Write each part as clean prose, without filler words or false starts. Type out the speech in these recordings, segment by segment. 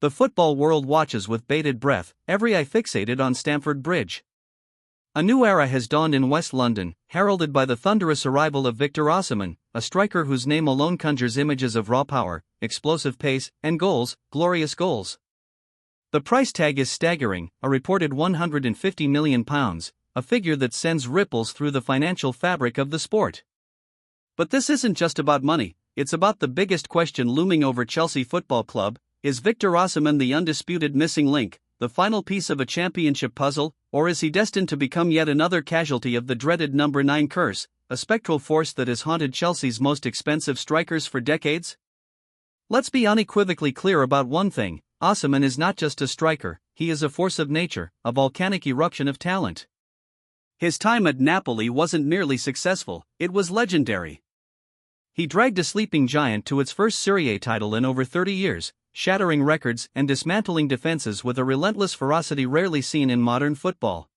The football world watches with bated breath, every eye fixated on Stamford Bridge. A new era has dawned in West London, heralded by the thunderous arrival of Victor Osimhen, a striker whose name alone conjures images of raw power, explosive pace, and goals, glorious goals. The price tag is staggering, a reported £150 million, a figure that sends ripples through the financial fabric of the sport. But this isn't just about money, it's about the biggest question looming over Chelsea Football Club. Is Victor Osimhen the undisputed missing link, the final piece of a championship puzzle, or is he destined to become yet another casualty of the dreaded number 9 curse, a spectral force that has haunted Chelsea's most expensive strikers for decades? Let's be unequivocally clear about one thing: Osimhen is not just a striker, he is a force of nature, a volcanic eruption of talent. His time at Napoli wasn't merely successful, it was legendary. He dragged a sleeping giant to its first Serie A title in over 30 years, shattering records and dismantling defenses with a relentless ferocity rarely seen in modern football.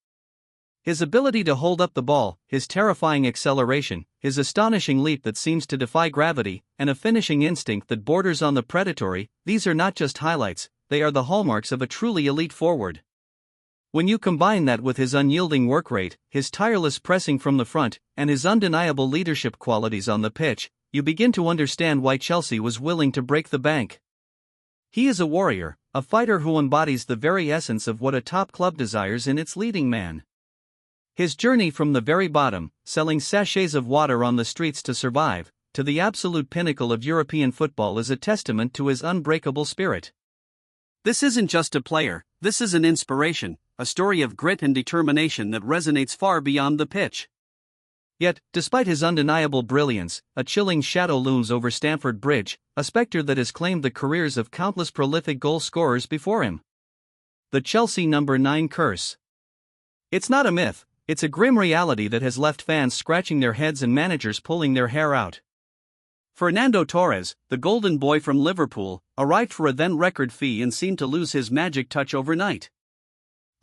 His ability to hold up the ball, his terrifying acceleration, his astonishing leap that seems to defy gravity, and a finishing instinct that borders on the predatory, these are not just highlights, they are the hallmarks of a truly elite forward. When you combine that with his unyielding work rate, his tireless pressing from the front, and his undeniable leadership qualities on the pitch, you begin to understand why Chelsea was willing to break the bank. He is a warrior, a fighter who embodies the very essence of what a top club desires in its leading man. His journey from the very bottom, selling sachets of water on the streets to survive, to the absolute pinnacle of European football is a testament to his unbreakable spirit. This isn't just a player, this is an inspiration, a story of grit and determination that resonates far beyond the pitch. Yet, despite his undeniable brilliance, a chilling shadow looms over Stamford Bridge, a spectre that has claimed the careers of countless prolific goal scorers before him. The Chelsea number 9 curse. It's not a myth, it's a grim reality that has left fans scratching their heads and managers pulling their hair out. Fernando Torres, the golden boy from Liverpool, arrived for a then-record fee and seemed to lose his magic touch overnight.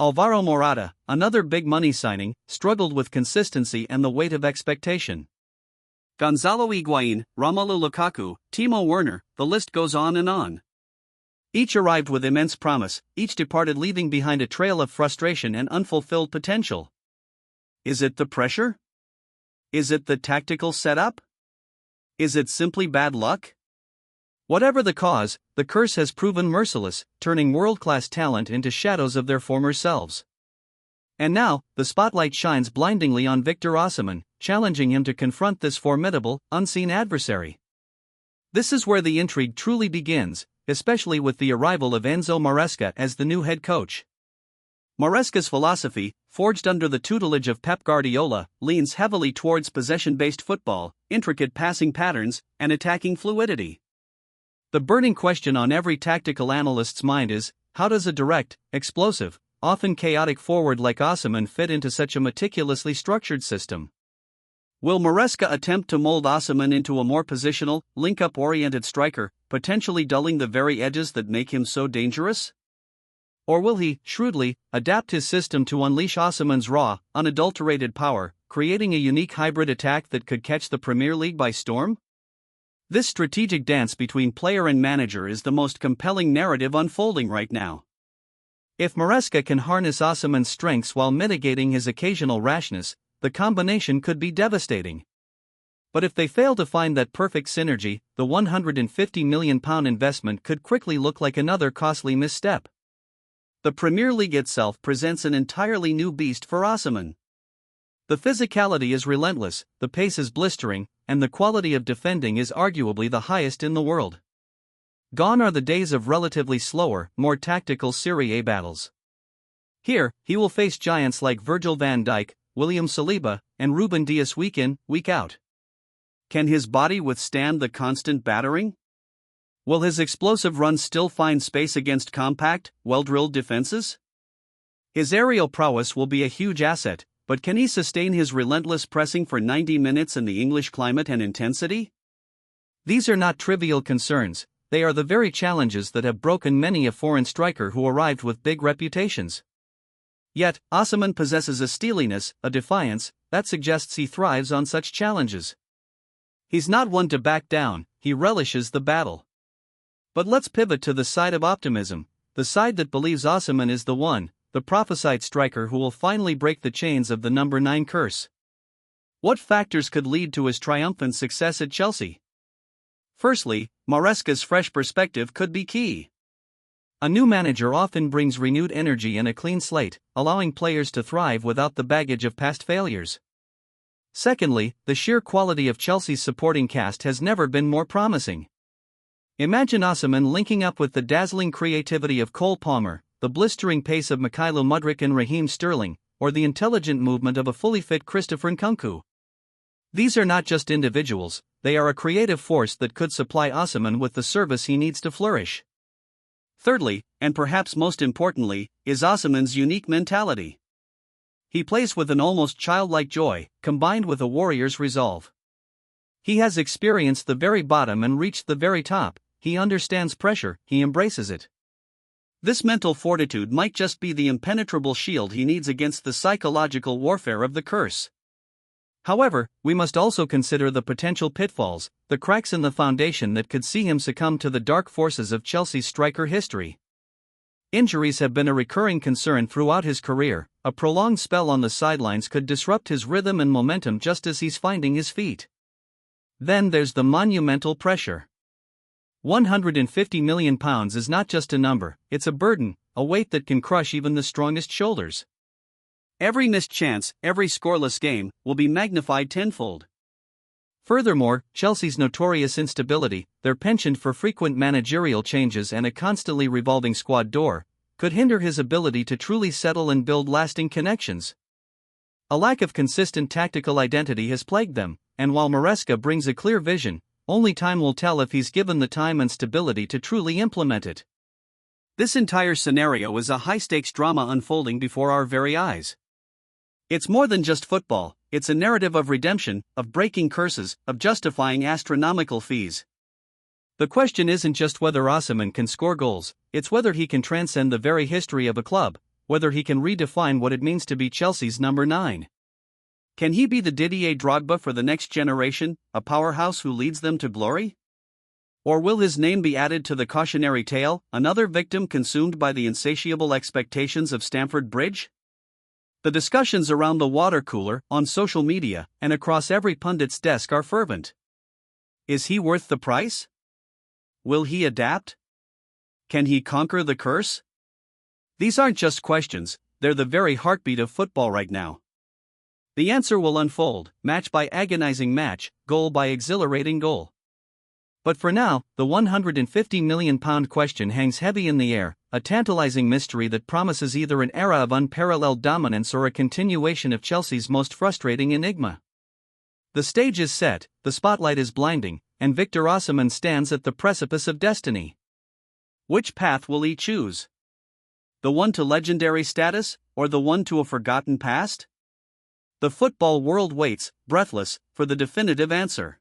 Alvaro Morata, another big-money signing, struggled with consistency and the weight of expectation. Gonzalo Higuain, Romelu Lukaku, Timo Werner, the list goes on and on. Each arrived with immense promise, each departed leaving behind a trail of frustration and unfulfilled potential. Is it the pressure? Is it the tactical setup? Is it simply bad luck? Whatever the cause, the curse has proven merciless, turning world-class talent into shadows of their former selves. And now, the spotlight shines blindingly on Victor Osimhen, challenging him to confront this formidable, unseen adversary. This is where the intrigue truly begins, especially with the arrival of Enzo Moresca as the new head coach. Moresca's philosophy, forged under the tutelage of Pep Guardiola, leans heavily towards possession-based football, intricate passing patterns, and attacking fluidity. The burning question on every tactical analyst's mind is, how does a direct, explosive, often chaotic forward like Osimhen fit into such a meticulously structured system? Will Moresca attempt to mold Osimhen into a more positional, link-up-oriented striker, potentially dulling the very edges that make him so dangerous? Or will he, shrewdly, adapt his system to unleash Osimhen's raw, unadulterated power, creating a unique hybrid attack that could catch the Premier League by storm? This strategic dance between player and manager is the most compelling narrative unfolding right now. If Moresca can harness Osimhen's strengths while mitigating his occasional rashness, the combination could be devastating. But if they fail to find that perfect synergy, the £150 million investment could quickly look like another costly misstep. The Premier League itself presents an entirely new beast for Osimhen. The physicality is relentless, the pace is blistering, and the quality of defending is arguably the highest in the world. Gone are the days of relatively slower, more tactical Serie A battles. Here, he will face giants like Virgil van Dijk, William Saliba, and Ruben Dias week in, week out. Can his body withstand the constant battering? Will his explosive runs still find space against compact, well-drilled defenses? His aerial prowess will be a huge asset, but can he sustain his relentless pressing for 90 minutes in the English climate and intensity? These are not trivial concerns, they are the very challenges that have broken many a foreign striker who arrived with big reputations. Yet, Osimhen possesses a steeliness, a defiance, that suggests he thrives on such challenges. He's not one to back down, he relishes the battle. But let's pivot to the side of optimism. the side that believes Osimhen is the one, the prophesied striker who will finally break the chains of the number 9 curse. What factors could lead to his triumphant success at Chelsea? Firstly, Moresca's fresh perspective could be key. A new manager often brings renewed energy and a clean slate, allowing players to thrive without the baggage of past failures. Secondly, the sheer quality of Chelsea's supporting cast has never been more promising. Imagine Osimhen linking up with the dazzling creativity of Cole Palmer, the blistering pace of Mykhailo Mudryk and Raheem Sterling, or the intelligent movement of a fully fit Christopher Nkunku. These are not just individuals, they are a creative force that could supply Osimhen with the service he needs to flourish. Thirdly, and perhaps most importantly, is Osimhen's unique mentality. He plays with an almost childlike joy, combined with a warrior's resolve. He has experienced the very bottom and reached the very top. He understands pressure, he embraces it. This mental fortitude might just be the impenetrable shield he needs against the psychological warfare of the curse. However, we must also consider the potential pitfalls, the cracks in the foundation that could see him succumb to the dark forces of Chelsea's striker history. Injuries have been a recurring concern throughout his career. A prolonged spell on the sidelines could disrupt his rhythm and momentum just as he's finding his feet. Then there's the monumental pressure. £150 million is not just a number, it's a burden, a weight that can crush even the strongest shoulders. Every missed chance, every scoreless game, will be magnified tenfold. Furthermore, Chelsea's notorious instability, their penchant for frequent managerial changes and a constantly revolving squad door, could hinder his ability to truly settle and build lasting connections. A lack of consistent tactical identity has plagued them, and while Moresca brings a clear vision, only time will tell if he's given the time and stability to truly implement it. This entire scenario is a high-stakes drama unfolding before our very eyes. It's more than just football, it's a narrative of redemption, of breaking curses, of justifying astronomical fees. The question isn't just whether Osimhen can score goals, it's whether he can transcend the very history of a club, whether he can redefine what it means to be Chelsea's number 9. Can he be the Didier Drogba for the next generation, a powerhouse who leads them to glory? Or will his name be added to the cautionary tale, another victim consumed by the insatiable expectations of Stamford Bridge? The discussions around the water cooler, on social media, and across every pundit's desk are fervent. Is he worth the price? Will he adapt? Can he conquer the curse? These aren't just questions, they're the very heartbeat of football right now. The answer will unfold, match by agonizing match, goal by exhilarating goal. But for now, the £150 million question hangs heavy in the air, a tantalizing mystery that promises either an era of unparalleled dominance or a continuation of Chelsea's most frustrating enigma. The stage is set, the spotlight is blinding, and Victor Osimhen stands at the precipice of destiny. Which path will he choose? The one to legendary status, or the one to a forgotten past? The football world waits, breathless, for the definitive answer.